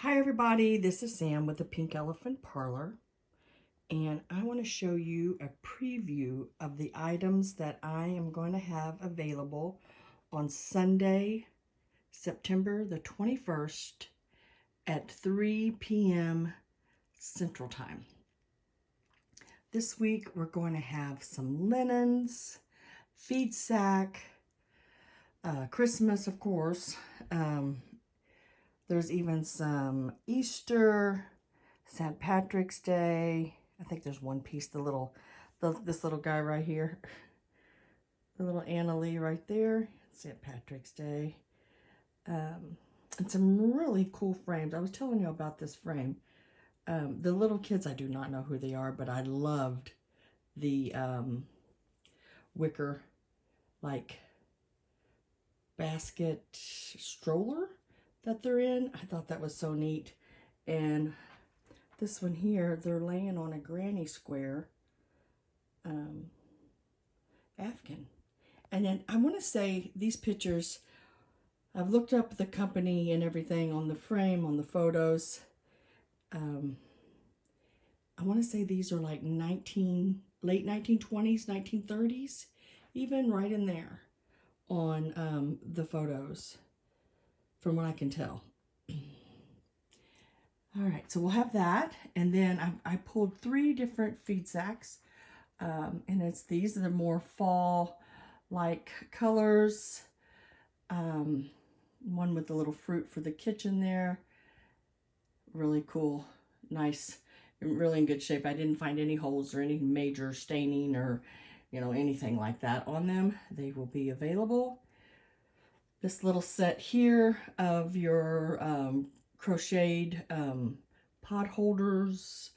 Hi everybody, this is Sam with the Pink Elephant Parlor, and I want to show you a preview of the items that I am going to have available on Sunday, September the 21st at 3 p.m. Central Time. This week we're going to have some linens, FeedSack, Christmas of course, there's even some Easter, St. Patrick's Day. I think there's one piece, this little guy right here, the little Anna Lee right there, St. Patrick's Day. And some really cool frames. I was telling you about this frame. The little kids, I do not know who they are, but I loved the wicker, like, basket stroller that they're in. I thought that was so neat. And this one here, they're laying on a granny square Afghan. And then I want to say these pictures, I've looked up the company and everything on the frame, on the photos. I want to say these are like late 1920s, 1930s, even right in there on the photos, from what I can tell. All right, so we'll have that, and then I pulled 3 different feed sacks, and it's these are the more fall-like colors. One with the little fruit for the kitchen there. Really cool, nice, really in good shape. I didn't find any holes or any major staining or, anything like that on them. They will be available. This little set here of your crocheted pot holders,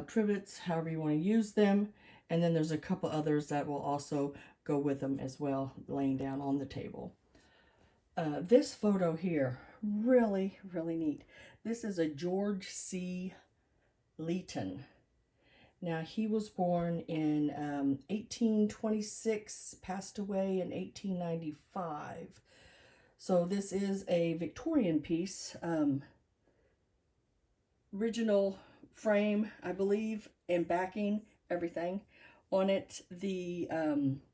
trivets, however you want to use them. And then there's a couple others that will also go with them as well, laying down on the table. This photo here, really, really neat. This is a George C. Leeton. Now, he was born in 1826, passed away in 1895. So this is a Victorian piece, original frame, I believe, and backing, everything on it. The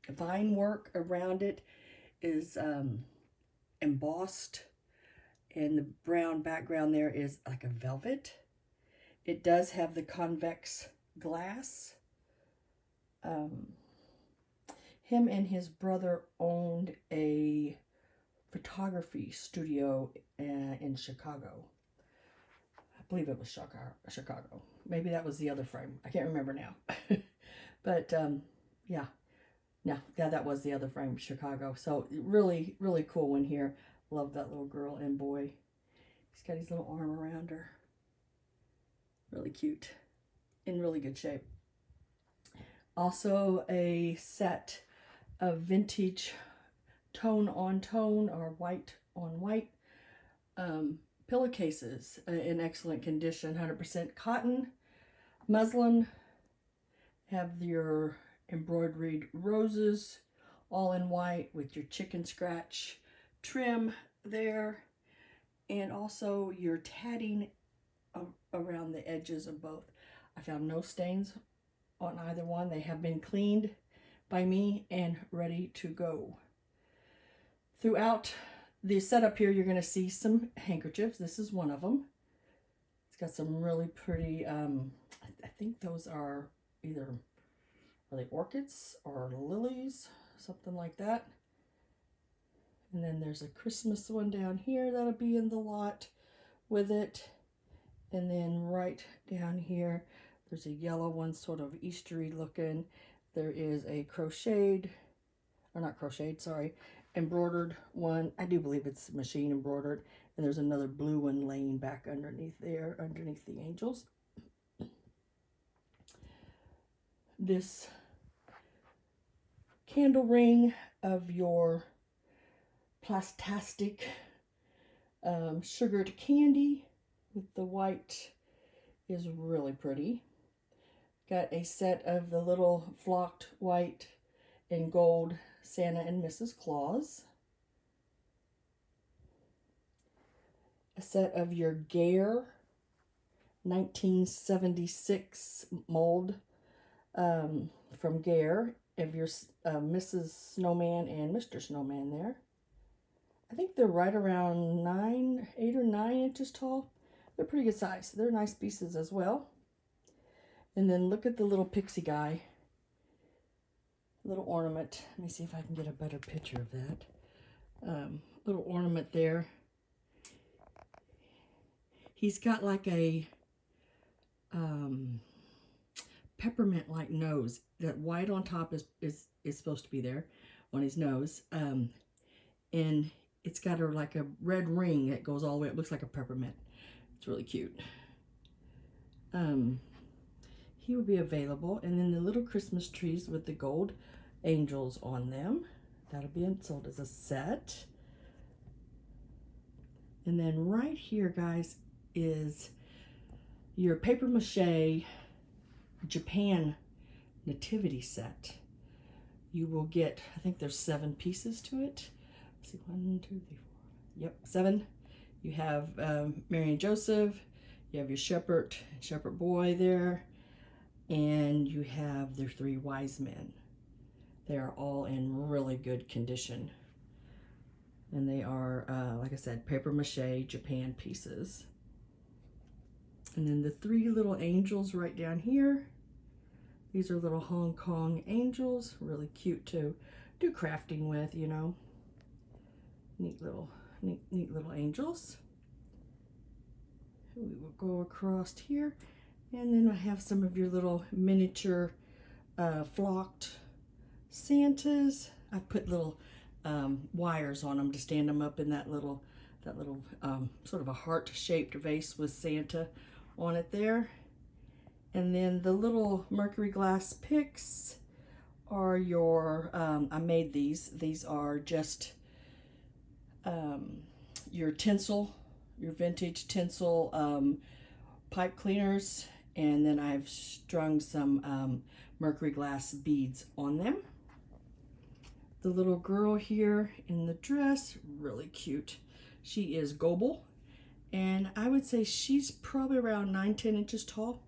vine work around it is embossed, and the brown background there is like a velvet. It does have the convex glass. Him and his brother owned a photography studio in Chicago. I believe it was Chicago. Maybe that was the other frame. I can't remember now. But yeah. Yeah, that was the other frame, Chicago. So really, really cool one here. Love that little girl and boy. He's got his little arm around her. Really cute. In really good shape. Also a set of vintage tone on tone or white on white pillowcases in excellent condition, 100% cotton, muslin, have your embroidered roses all in white with your chicken scratch trim there, and also your tatting around the edges of both. I found no stains on either one. They have been cleaned by me and ready to go. Throughout the setup here, you're going to see some handkerchiefs. This is one of them. It's got some really pretty, I think those are they orchids or lilies, something like that. And then there's a Christmas one down here that'll be in the lot with it. And then right down here, there's a yellow one, sort of Eastery looking. There is a embroidered one. I do believe it's machine embroidered. And there's another blue one laying back underneath there, underneath the angels. This candle ring of your plastastic sugared candy with the white is really pretty. Got a set of the little flocked white and gold Santa and Mrs. Claus. A set of your Gare 1976 mold from Gare of your Mrs. Snowman and Mr. Snowman there. I think they're right around 8 or 9 inches tall. They're pretty good size. They're nice pieces as well. And then look at the little pixie guy. Little ornament. Let me see if I can get a better picture of that. Little ornament there. He's got like a peppermint-like nose. That white on top is supposed to be there on his nose. And it's got like a red ring that goes all the way. It looks like a peppermint. It's really cute. He will be available. And then the little Christmas trees with the gold angels on them. That'll be sold as a set. And then right here, guys, is your paper mache Japan Nativity set. You will get, I think there's 7 pieces to it. Let's see, 1, 2, 3, 4. Yep, 7. You have Mary and Joseph. You have your shepherd boy there. And you have their 3 wise men. They are all in really good condition. And they are, like I said, paper mache Japan pieces. And then the 3 little angels right down here. These are little Hong Kong angels. Really cute to do crafting with, you know. Neat little angels. We will go across here. And then I have some of your little miniature flocked Santas. I put little wires on them to stand them up in that little sort of a heart-shaped vase with Santa on it there. And then the little mercury glass picks are your, I made these. These are just your tinsel, your vintage tinsel pipe cleaners. And then I've strung some mercury glass beads on them. The little girl here in the dress, really cute. She is Goebel, and I would say she's probably around 9-10 inches tall.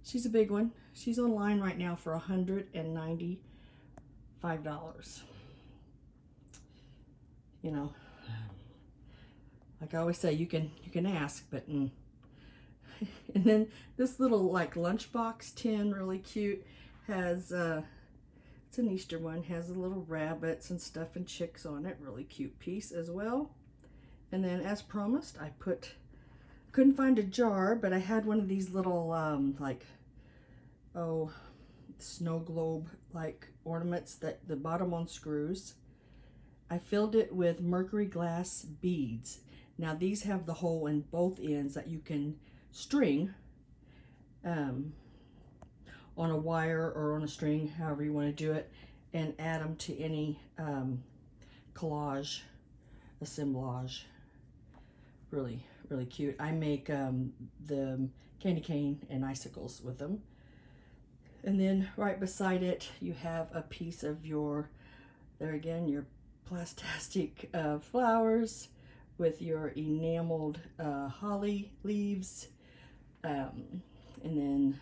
She's a big one. She's online right now for $195. You know, like I always say, you can ask, but and then this little like lunchbox tin, really cute, has it's an Easter one, has the little rabbits and stuff and chicks on it. Really cute piece as well. And then as promised, I couldn't find a jar, but I had one of these little like, snow globe like ornaments that the bottom on screws. I filled it with mercury glass beads. Now these have the hole in both ends that you can string on a wire or on a string, however you want to do it, and add them to any collage, assemblage. Really, really cute. I make the candy cane and icicles with them. And then right beside it, you have a piece of your, there again, your plastic flowers with your enameled holly leaves. And then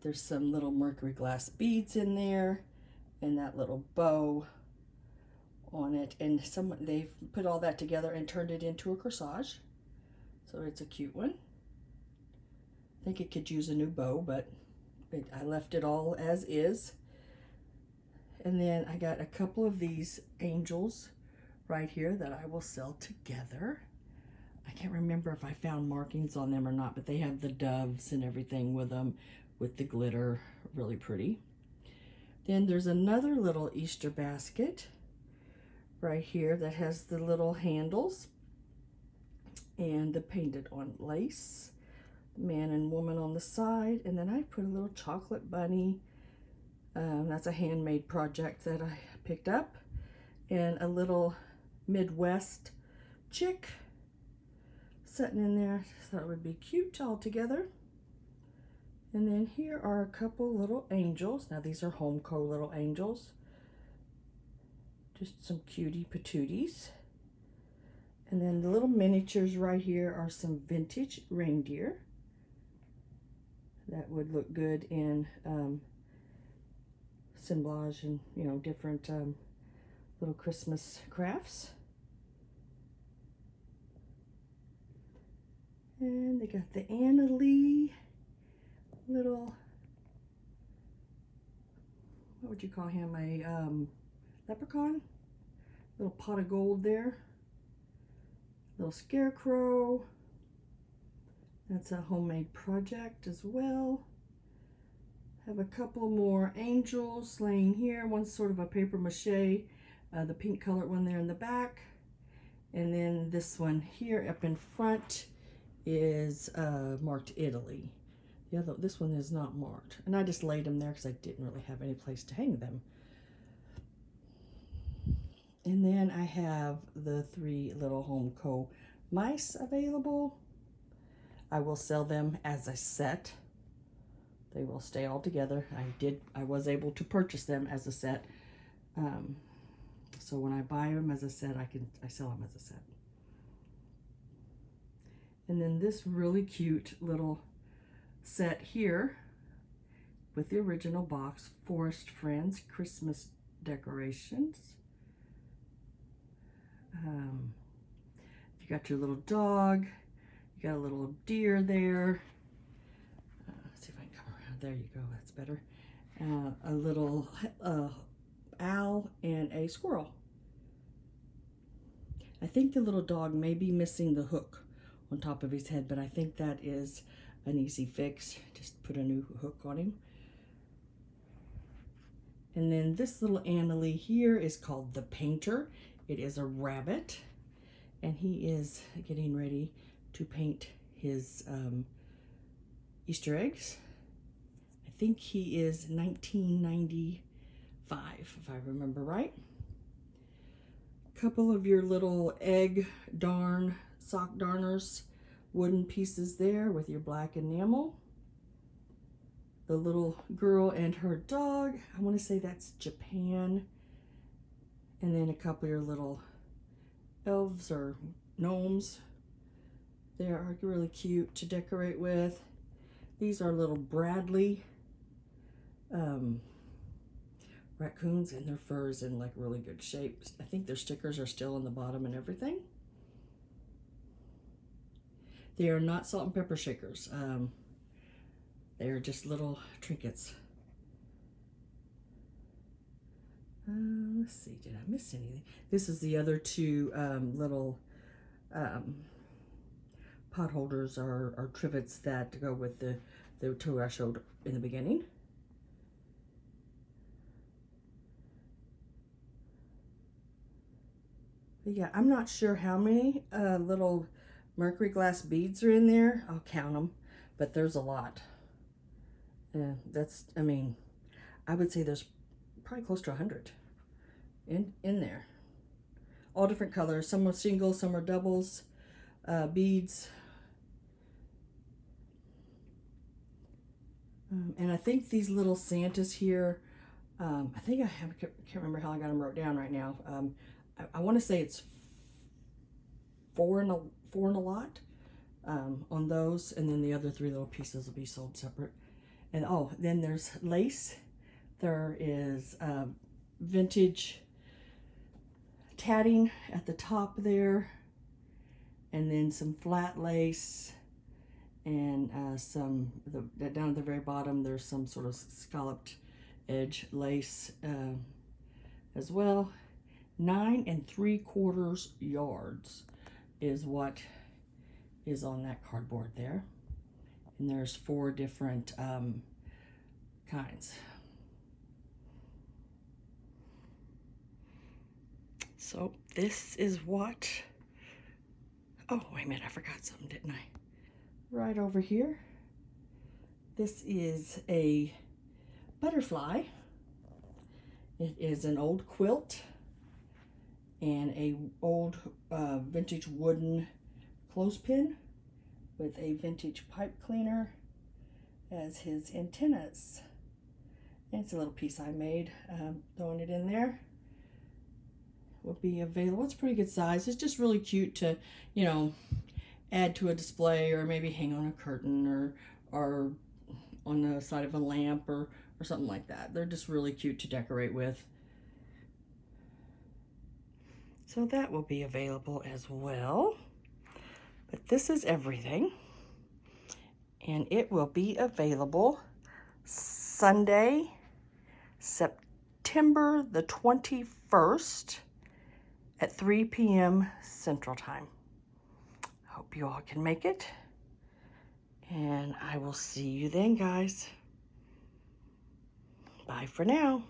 there's some little mercury glass beads in there and that little bow on it. And they've put all that together and turned it into a corsage. So it's a cute one. I think it could use a new bow, but I left it all as is. And then I got a couple of these angels right here that I will sell together. I can't remember if I found markings on them or not, but they have the doves and everything with them, with the glitter. Really pretty. Then there's another little Easter basket right here that has the little handles and the painted on lace, man and woman on the side. And then I put a little chocolate bunny. That's a handmade project that I picked up, and a little Midwest chick sitting in there. Thought it would be cute all together. And then here are a couple little angels. Now these are Homeco little angels. Just some cutie patooties. And then the little miniatures right here are some vintage reindeer that would look good in assemblage and, you know, different little Christmas crafts. And they got the Anna Lee little, what would you call him, a leprechaun? Little pot of gold there. Little scarecrow. That's a homemade project as well. Have a couple more angels laying here. One's sort of a paper mache, the pink colored one there in the back. And then this one here up in front is marked Italy. This one is not marked. And I just laid them there because I didn't really have any place to hang them. And then I have the 3 little Homeco mice available. I will sell them as a set. They will stay all together. I was able to purchase them as a set. So when I buy them as a set, I sell them as a set. And then this really cute little set here with the original box, Forest Friends Christmas decorations. You got your little dog, you got a little deer there. Let's see if I can come around. There you go, that's better. A little owl and a squirrel. I think the little dog may be missing the hook on top of his head, but I think that is an easy fix. Just put a new hook on him. And then this little Annalie here is called the Painter. It is a rabbit, and he is getting ready to paint his Easter eggs. I think he is 1995, if I remember right. Couple of your little egg darn sock darners, wooden pieces there with your black enamel. The little girl and her dog, I want to say that's Japan. And then a couple of your little elves or gnomes. They are really cute to decorate with. These are little Bradley raccoons, and their fur is in like really good shape. I think their stickers are still on the bottom and everything. They are not salt and pepper shakers. They are just little trinkets. Let's see, did I miss anything? This is the other 2 little pot holders or trivets that go with the 2 I showed in the beginning. But yeah, I'm not sure how many little mercury glass beads are in there. I'll count them, but there's a lot. Yeah, I mean, I would say there's probably close to 100 in there. All different colors. Some are singles, some are doubles, beads. And I think these little Santas here, I can't remember how I got them wrote down right now. I want to say it's 4 in a lot on those, and then the other 3 little pieces will be sold separate. And then there's lace. There is vintage tatting at the top there, and then some flat lace, and down at the very bottom there's some sort of scalloped edge lace as well. 9 3/4 yards is what is on that cardboard there, and there's 4 different kinds. So this is what, oh wait a minute, I forgot something, didn't I? Right over here, this is a butterfly. It is an old quilt and a old vintage wooden clothespin with a vintage pipe cleaner as his antennas. And it's a little piece I made, throwing it in there. will be available. It's a pretty good size. It's just really cute to, you know, add to a display or maybe hang on a curtain or on the side of a lamp or something like that. They're just really cute to decorate with. So that will be available as well. But this is everything. And it will be available Sunday, September the 21st at 3 p.m. Central Time. Hope you all can make it. And I will see you then, guys. Bye for now.